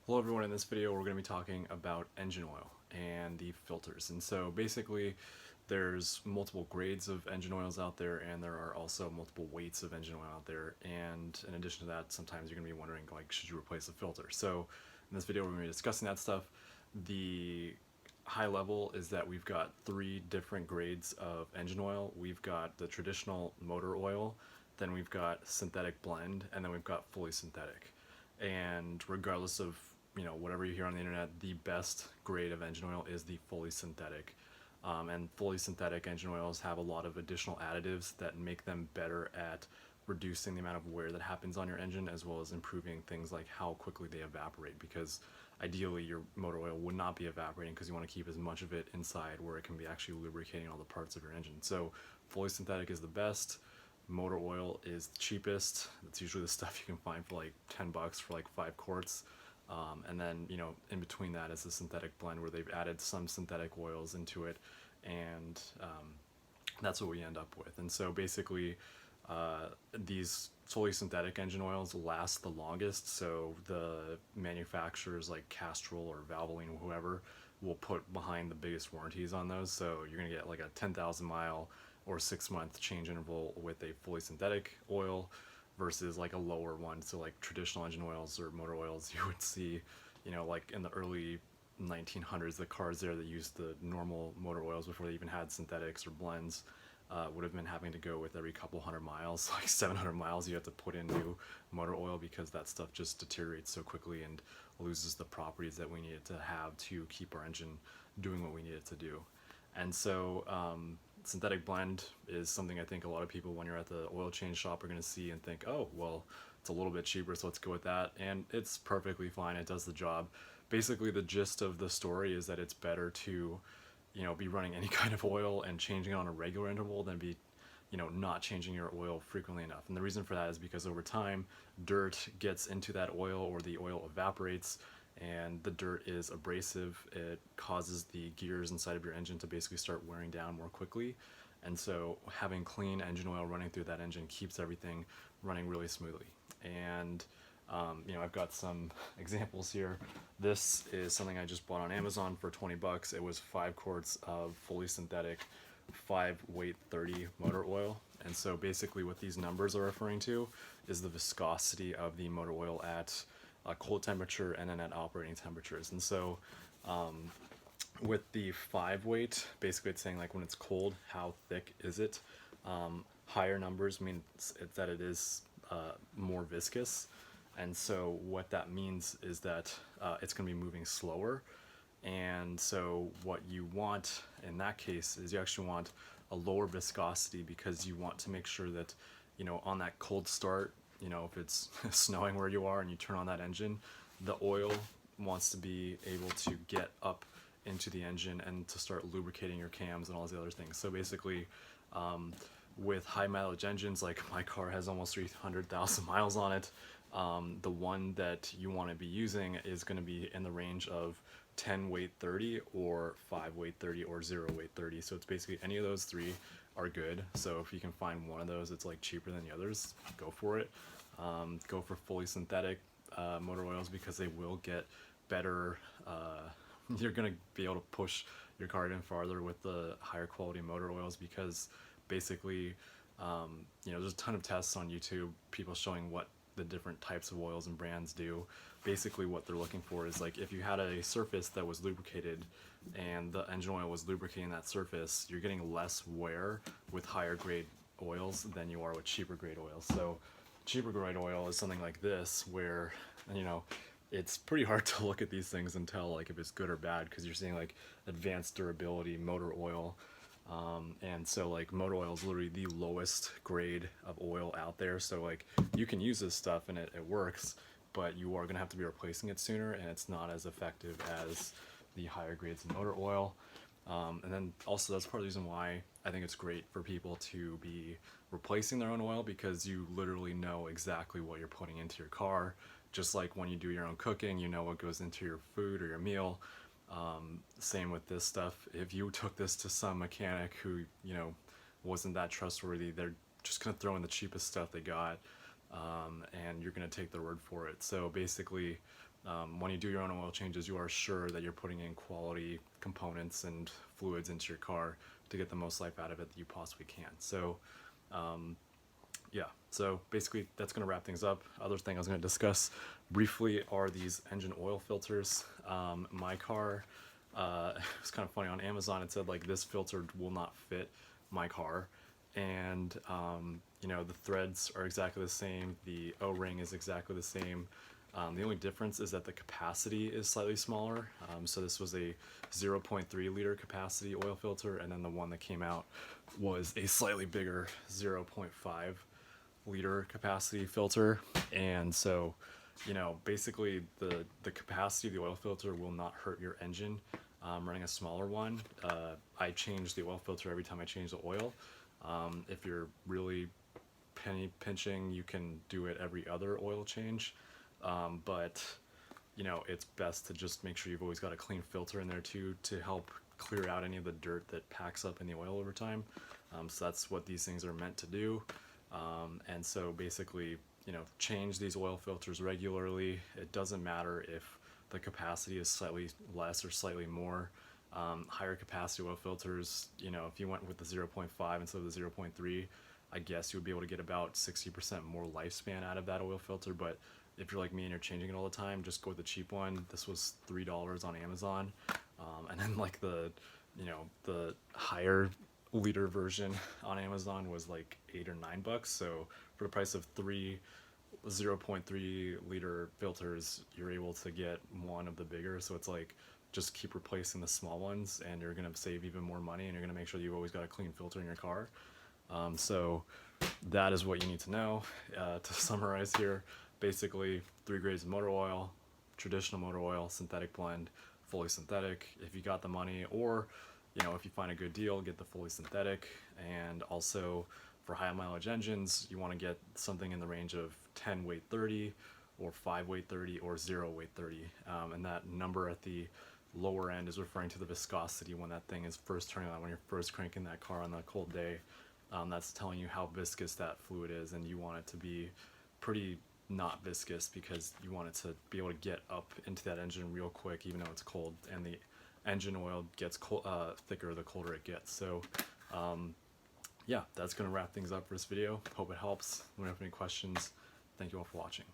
Hello everyone, in this video we're going to be talking about engine oil and the filters. And so basically there's multiple grades of engine oils out there, and there are also multiple weights of engine oil out there. And in addition to that, sometimes you're going to be wondering, like, should you replace the filter? So in this video we're going to be discussing that stuff. The high level is that we've got three different grades of engine oil. We've got the traditional motor oil, then we've got synthetic blend, and then we've got fully synthetic. And regardless of whatever you hear on the internet, the best grade of engine oil is the fully synthetic. And fully synthetic engine oils have a lot of additional additives that make them better at reducing the amount of wear that happens on your engine, as well as improving things like how quickly they evaporate, because ideally your motor oil would not be evaporating because you want to keep as much of it inside where it can be actually lubricating all the parts of your engine. So fully synthetic is the best. Motor oil is the cheapest. That's usually the stuff you can find for like 10 bucks for like 5 quarts. And then, in between that is the synthetic blend, where they've added some synthetic oils into it, and that's what we end up with. And so basically, these fully synthetic engine oils last the longest. So the manufacturers like Castrol or Valvoline or whoever will put behind the biggest warranties on those. So you're gonna get like a 10,000 mile or 6-month change interval with a fully synthetic oil, versus like a lower one. So like traditional engine oils or motor oils, you would see, like in the early 1900s, the cars there that used the normal motor oils before they even had synthetics or blends would have been having to go with every couple hundred miles, like 700 miles, you have to put in new motor oil, because that stuff just deteriorates so quickly and loses the properties that we need it to have to keep our engine doing what we need it to do. And so synthetic blend is something I think a lot of people, when you're at the oil change shop, are going to see and think, oh, well, it's a little bit cheaper, so let's go with that. And it's perfectly fine. It does the job. Basically, the gist of the story is that it's better to, be running any kind of oil and changing it on a regular interval than be, not changing your oil frequently enough. And the reason for that is because over time, dirt gets into that oil, or the oil evaporates, and the dirt is abrasive. It causes the gears inside of your engine to basically start wearing down more quickly. And so having clean engine oil running through that engine keeps everything running really smoothly. And I've got some examples here. This is something I just bought on Amazon for 20 bucks. It was 5 quarts of fully synthetic 5 weight 30 motor oil. And so basically what these numbers are referring to is the viscosity of the motor oil at cold temperature and then at operating temperatures. And so with the 5 weight, basically it's saying like when it's cold, how thick is it? Higher numbers mean that it is more viscous. And so what that means is that it's going to be moving slower. And so what you want in that case is you actually want a lower viscosity, because you want to make sure that, on that cold start, if it's snowing where you are and you turn on that engine, the oil wants to be able to get up into the engine and to start lubricating your cams and all these other things. So basically, with high mileage engines, like my car has almost 300,000 miles on it, the one that you want to be using is going to be in the range of 10 weight 30 or 5 weight 30 or 0 weight 30. So it's basically any of those three are good. So if you can find one of those it's like cheaper than the others, go for it. Go for fully synthetic motor oils, because they will get better. You're going to be able to push your car even farther with the higher quality motor oils, because basically there's a ton of tests on YouTube, people showing what the different types of oils and brands do. Basically what they're looking for is, like, if you had a surface that was lubricated and the engine oil was lubricating that surface, you're getting less wear with higher grade oils than you are with cheaper grade oils. So cheaper grade oil is something like this, where it's pretty hard to look at these things and tell like if it's good or bad, because you're seeing like advanced durability motor oil. And so like motor oil is literally the lowest grade of oil out there. So like you can use this stuff and it works, but you are going to have to be replacing it sooner, and it's not as effective as the higher grades of motor oil. And then also that's part of the reason why I think it's great for people to be replacing their own oil, because you literally know exactly what you're putting into your car. Just like when you do your own cooking, you know what goes into your food or your meal. Same with this stuff. If you took this to some mechanic who, wasn't that trustworthy, they're just going to throw in the cheapest stuff they got, and you're going to take their word for it. So basically, when you do your own oil changes, you are sure that you're putting in quality components and fluids into your car to get the most life out of it that you possibly can. So yeah, so basically that's going to wrap things up. Other thing I was going to discuss briefly are these engine oil filters. My car, it was kind of funny, on Amazon it said like this filter will not fit my car, and you know, the threads are exactly the same, the O-ring is exactly the same. The only difference is that the capacity is slightly smaller. So this was a 0.3 liter capacity oil filter, and then the one that came out was a slightly bigger 0.5 liter capacity filter. And so, you know, basically the capacity of the oil filter will not hurt your engine. Running a smaller one, I change the oil filter every time I change the oil. If you're really penny pinching, you can do it every other oil change. But you know, it's best to just make sure you've always got a clean filter in there too, to help clear out any of the dirt that packs up in the oil over time. So that's what these things are meant to do. And so basically, you know, change these oil filters regularly. It doesn't matter if the capacity is slightly less or slightly more. Higher capacity oil filters, you know, if you went with the 0.5 instead of the 0.3, I guess you would be able to get about 60% more lifespan out of that oil filter. But if you're like me and you're changing it all the time, just go with the cheap one. This was $3 on Amazon. And then like the, you know, the higher liter version on Amazon was like $8 or $9. So for the price of three 0.3 liter filters, you're able to get one of the bigger. So it's like, just keep replacing the small ones and you're going to save even more money, and you're going to make sure that you've always got a clean filter in your car. So that is what you need to know. To summarize here, basically 3 grades of motor oil: traditional motor oil, synthetic blend, fully synthetic. If you got the money, or you know, if you find a good deal, get the fully synthetic. And also for high mileage engines, you want to get something in the range of 10 weight 30 or 5 weight 30 or 0 weight 30. And that number at the lower end is referring to the viscosity when that thing is first turning on, when you're first cranking that car on that cold day. That's telling you how viscous that fluid is, and you want it to be pretty not viscous, because you want it to be able to get up into that engine real quick even though it's cold, and the engine oil gets thicker the colder it gets. So yeah, that's going to wrap things up for this video. Hope it helps. Let me know if you have any questions. Thank you all for watching.